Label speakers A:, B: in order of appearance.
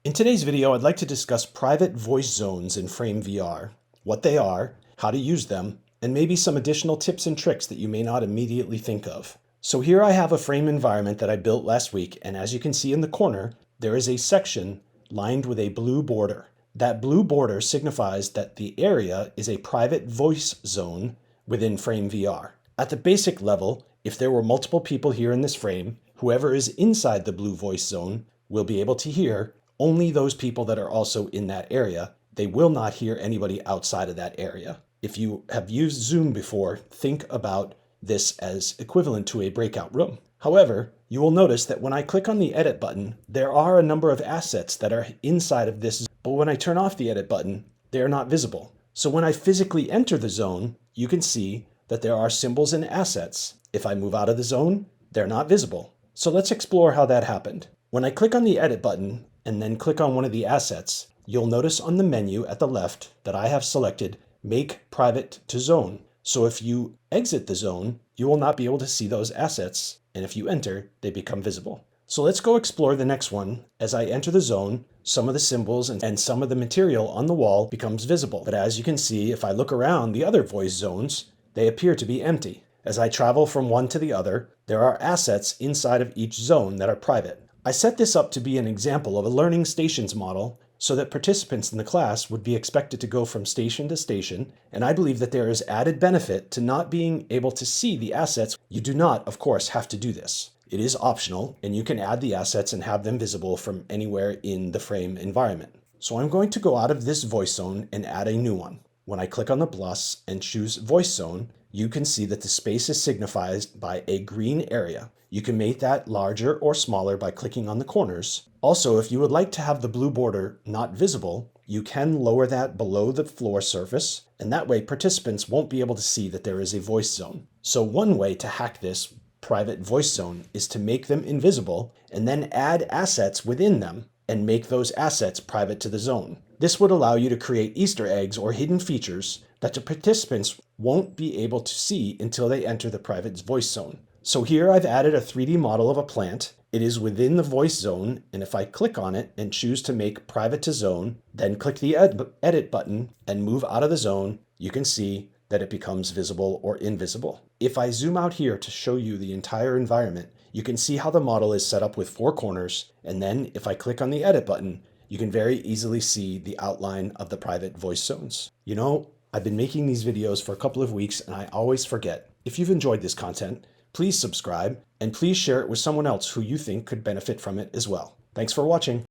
A: In today's video, I'd like to discuss private voice zones in FrameVR, what they are, how to use them, and maybe some additional tips and tricks that you may not immediately think of. So here I have a frame environment that I built last week, and as you can see in the corner, there is a section lined with a blue border. That blue border signifies that the area is a private voice zone within FrameVR. At the basic level, if there were multiple people here in this frame, whoever is inside the blue voice zone will be able to hear only those people that are also in that area. They will not hear anybody outside of that area. If you have used Zoom before, think about this as equivalent to a breakout room. However, you will notice that when I click on the edit button, there are a number of assets that are inside of this, but when I turn off the edit button, they are not visible. So when I physically enter the zone, you can see that there are symbols and assets. If I move out of the zone, they're not visible. So let's explore how that happened. When I click on the edit button and then click on one of the assets, you'll notice on the menu at the left that I have selected Make Private to Zone. So if you exit the zone, you will not be able to see those assets, and if you enter, they become visible. So let's go explore the next one. As I enter the zone, some of the symbols and some of the material on the wall becomes visible. But as you can see, if I look around the other voice zones, they appear to be empty. As I travel from one to the other, there are assets inside of each zone that are private. I set this up to be an example of a learning stations model so that participants in the class would be expected to go from station to station, and I believe that there is added benefit to not being able to see the assets. You do not, of course, have to do this. It is optional, and you can add the assets and have them visible from anywhere in the frame environment. So I'm going to go out of this voice zone and add a new one. When I click on the plus and choose voice zone, you can see that the space is signified by a green area. You can make that larger or smaller by clicking on the corners. Also, if you would like to have the blue border not visible, you can lower that below the floor surface, and that way participants won't be able to see that there is a voice zone. So one way to hack this private voice zone is to make them invisible and then add assets within them and make those assets private to the zone. This would allow you to create Easter eggs or hidden features that the participants won't be able to see until they enter the private voice zone. So here I've added a 3D model of a plant. It is within the voice zone, and if I click on it and choose to make private to zone, then click the edit button and move out of the zone, you can see that it becomes visible or invisible. If I zoom out here to show you the entire environment, you can see how the model is set up with 4 corners, and then if I click on the edit button, you can very easily see the outline of the private voice zones. You know, I've been making these videos for a couple of weeks and I always forget. If you've enjoyed this content, please subscribe and please share it with someone else who you think could benefit from it as well. Thanks for watching.